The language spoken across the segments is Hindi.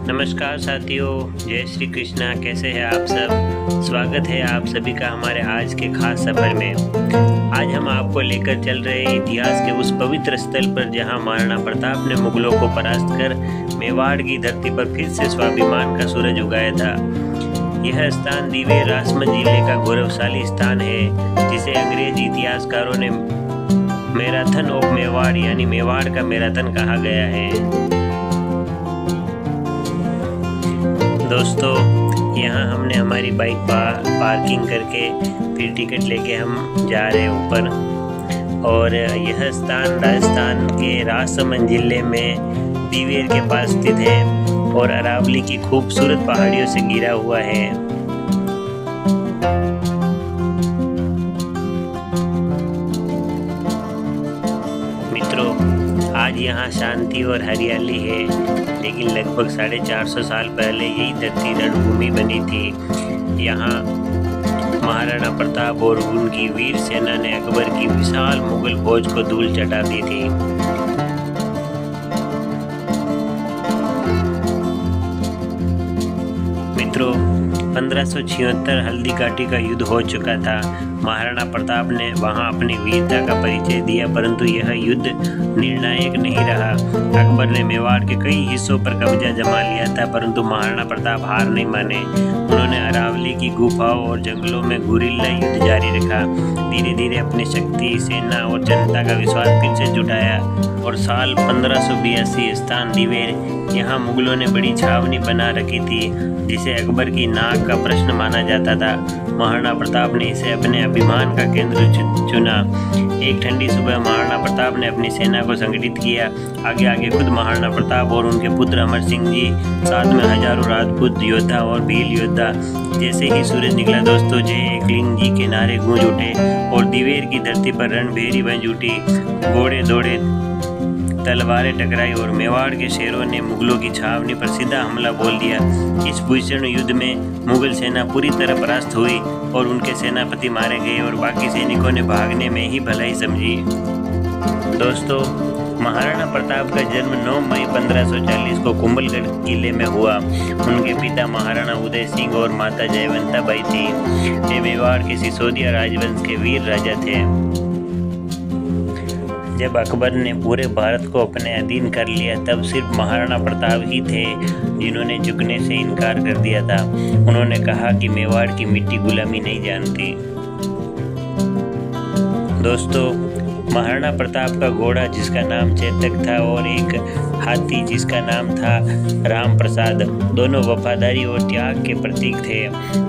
नमस्कार साथियों, जय श्री कृष्णा। कैसे हैं आप सब? स्वागत है आप सभी का हमारे आज के खास सफ़र में। आज हम आपको लेकर चल रहे हैं इतिहास के उस पवित्र स्थल पर जहां महाराणा प्रताप ने मुगलों को परास्त कर मेवाड़ की धरती पर फिर से स्वाभिमान का सूरज उगाया था। यह स्थान दिव्य राजमहल जिले का गौरवशाली स्थान है, जिसे अंग्रेज इतिहासकारों ने मैराथन ऑफ मेवाड़ यानी मेवाड़ का मैराथन कहा गया है। दोस्तों, यहाँ हमने हमारी बाइक पार्किंग करके फिर टिकट लेके हम जा रहे हैं ऊपर। और यह स्थान राजस्थान के राजसमंद जिले में दिवेर के पास स्थित है और अरावली की खूबसूरत पहाड़ियों से घिरा हुआ है। मित्रों, आज यहाँ शांति और हरियाली है, लेकिन लगभग 450 साल पहले यही धरती रणभूमि बनी थी। यहाँ महाराणा प्रताप और उनकी वीर सेना ने अकबर की विशाल मुगल फौज को धूल चटा दी थी। मित्रों, 1576 हल्दी घाटी का युद्ध हो चुका था। महाराणा प्रताप ने वहां अपनी वीरता का परिचय दिया, परंतु यह युद्ध निर्णायक नहीं रहा। अकबर ने मेवाड़ के कई हिस्सों पर कब्जा जमा लिया था, परंतु महाराणा प्रताप हार नहीं माने। उन्होंने अरावली की गुफाओं और जंगलों में गुरिल्ला युद्ध जारी रखा। धीरे धीरे अपनी शक्ति, सेना और जनता का विश्वास फिर से जुटाया और साल 1582 स्थान दिवेर, यहाँ मुगलों ने बड़ी छावनी बना रखी थी, जिसे अकबर की नाक का प्रश्न माना जाता था। महाराणा प्रताप ने इसे अपने अभिमान का केंद्र चुना। एक ठंडी सुबह महाराणा प्रताप ने अपनी सेना को संगठित किया। आगे आगे खुद महाराणा प्रताप और उनके पुत्र अमर सिंह जी, साथ में हजारों राजपूत योद्धा और भील योद्धा। जैसे ही सूरज निकला दोस्तों, जय एकलिंग जी के नारे गूंज उठे और दिवेर की धरती पर रणभेरी बज उठी। घोड़े दौड़े, तलवारें टकराई और मेवाड़ के शेरों ने मुगलों की छावनी पर सीधा हमला बोल दिया। इस भीषण युद्ध में मुगल सेना पूरी तरह परास्त हुई और उनके सेनापति मारे गए और बाकी सैनिकों ने भागने में ही भलाई समझी। दोस्तों, महाराणा प्रताप का जन्म 9 मई 1540 को कुंभलगढ़ किले में हुआ। उनके पिता महाराणा उदय सिंह और माता जयवंता बाई थी। वे मेवाड़ के सिसोदिया राजवंश के वीर राजा थे। जब अकबर ने पूरे भारत को अपने अधीन कर लिया, तब सिर्फ महाराणा प्रताप ही थे जिन्होंने झुकने से इनकार कर दिया था। उन्होंने कहा कि मेवाड़ की मिट्टी गुलामी नहीं जानती। दोस्तों, महाराणा प्रताप का घोड़ा जिसका नाम चेतक था और एक हाथी जिसका नाम था राम प्रसाद, दोनों वफादारी और त्याग के प्रतीक थे।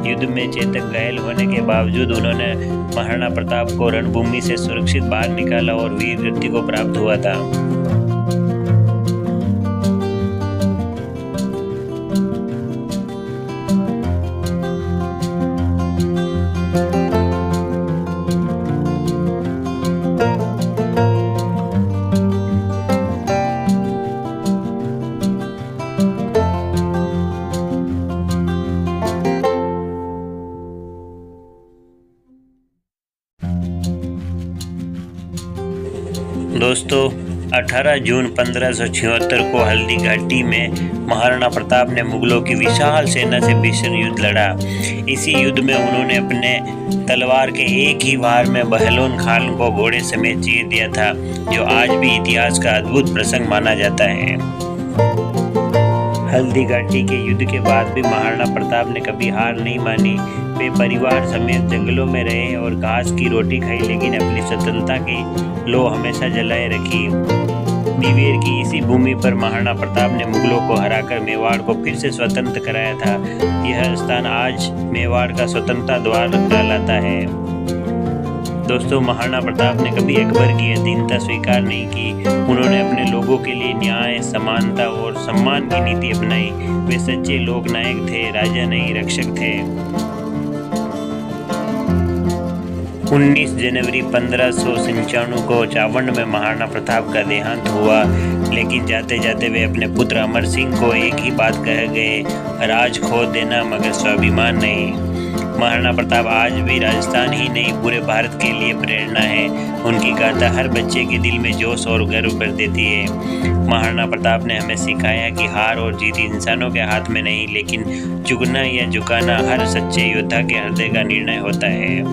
युद्ध में चेतक घायल होने के बावजूद उन्होंने महाराणा प्रताप को रणभूमि से सुरक्षित बाहर निकाला और वीर गति को प्राप्त हुआ था। दोस्तों, 18 जून 1576 को हल्दी घाटी में महाराणा प्रताप ने मुगलों की विशाल सेना से भीषण युद्ध लड़ा। इसी युद्ध में उन्होंने अपने तलवार के एक ही वार में बहलोन खान को घोड़े समेत चीर दिया था, जो आज भी इतिहास का अद्भुत प्रसंग माना जाता है। हल्दी घाटी के युद्ध के बाद भी महाराणा प्रताप ने कभी हार नहीं मानी। वे परिवार समेत जंगलों में रहे और घास की रोटी खाई, लेकिन अपनी स्वतंत्रता की लौ हमेशा जलाए रखी। दिवेर की इसी भूमि पर महाराणा प्रताप ने मुगलों को हराकर मेवाड़ को फिर से स्वतंत्र कराया था। यह स्थान आज मेवाड़ का स्वतंत्रता द्वार कहलाता है। दोस्तों, महाराणा प्रताप ने कभी अकबर की अधीनता स्वीकार नहीं की। उन्होंने अपने लोगों के लिए न्याय, समानता और सम्मान की नीति अपनाई। वे सच्चे लोकनायक थे, राजा नहीं रक्षक थे। 19 जनवरी 1595 को चावंड में महाराणा प्रताप का देहांत हुआ, लेकिन जाते जाते वे अपने पुत्र अमर सिंह को एक ही बात कह गए, राज खो देना मगर स्वाभिमान नहीं। महाराणा प्रताप आज भी राजस्थान ही नहीं पूरे भारत के लिए प्रेरणा है। उनकी गाथा हर बच्चे के दिल में जोश और गर्व भर देती है। महाराणा प्रताप ने हमें सिखाया कि हार और जीत इंसानों के हाथ में नहीं, लेकिन झुकना या झुकाना हर सच्चे योद्धा के हृदय का निर्णय होता है।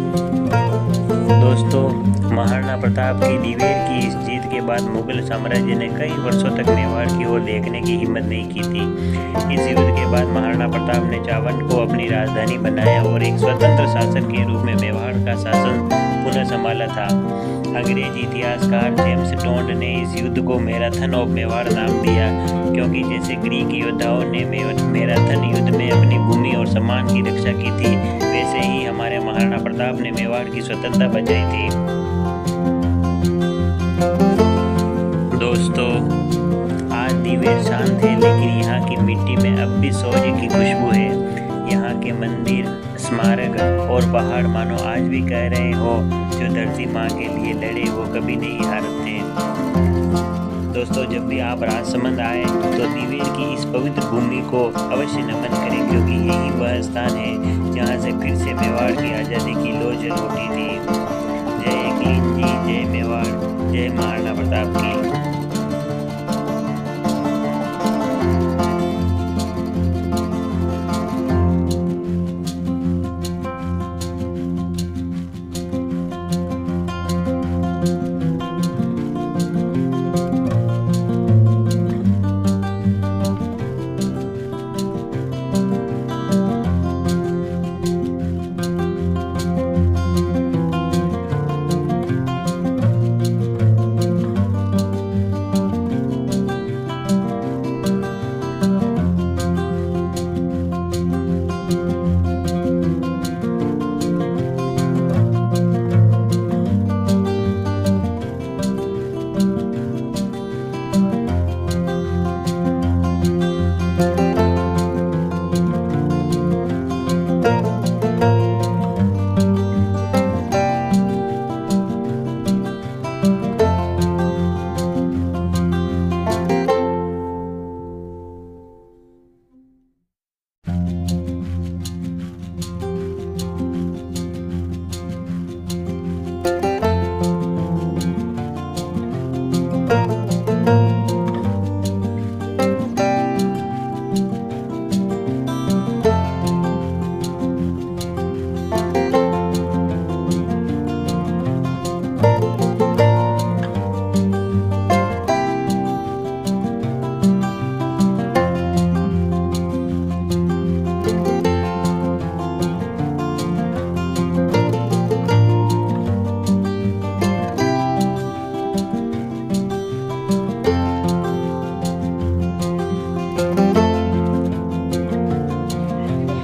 दोस्तों, महाराणा प्रताप की दिवेर की इस जीत के बाद मुगल साम्राज्य ने कई वर्षों तक मेवाड़ की ओर देखने की हिम्मत नहीं की थी। इस युद्ध के बाद महाराणा प्रताप ने चावंड को अपनी राजधानी बनाया और एक स्वतंत्र शासक के रूप में मेवाड़ का शासन पुनः संभाला था। अंग्रेजी इतिहासकार जेम्स टोंड ने इस युद्ध को मैराथन ऑफ मेवाड़ नाम दिया, क्योंकि जैसे ग्रीक योद्धाओं ने मैराथन युद्ध में अपनी भूमि और सम्मान की रक्षा की थी, वैसे ही हमारे महाराणा प्रताप ने मेवाड़ की स्वतंत्रता बचाई थी। दोस्तों, आज दिवेर शांत है, लेकिन यहाँ की मिट्टी में अब भी शौर्य की खुशबू है। यहाँ के मंदिर, स्मारक और पहाड़ मानो आज भी कह रहे हो, जो धरती माँ के लिए लड़े वो कभी नहीं हारते। दोस्तों, जब भी आप राजसमंद आए तो दिवेर की इस पवित्र भूमि को अवश्य नमन करें, क्योंकि यही वह स्थान है जहाँ से फिर से मेवाड़ की आज़ादी की लौ जल उठी थी। जय एकलीन जी, जय मेवाड़, जय महाराणा प्रताप की।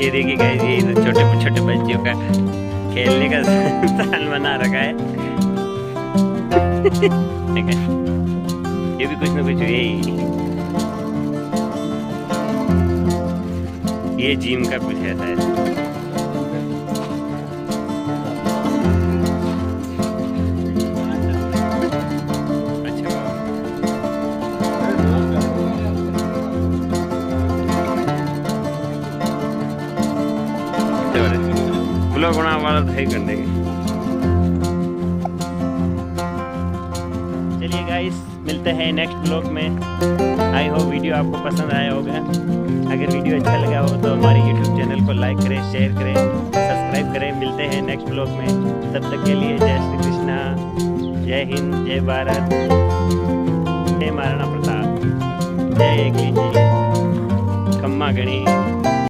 ये देखिए गाइस, ये छोटे छोटे बच्चों का खेलने का स्थान बना रखा है। ठीक है, ये भी कुछ ना कुछ ये जिम का कुछ रहता है। ब्लॉग बना वाला तो है कर देंगे। चलिए गाइस, मिलते हैं नेक्स्ट ब्लॉग में। आई होप वीडियो आपको पसंद आया होगा। अगर वीडियो अच्छा लगा हो तो हमारे YouTube चैनल को लाइक करें, शेयर करें, सब्सक्राइब करें। मिलते हैं नेक्स्ट ब्लॉग में, तब तक के लिए जय श्री कृष्णा, जय हिंद, जय भारत, जय महाराणा प्रताप, जय एकलीन जी, खम्मा गणी।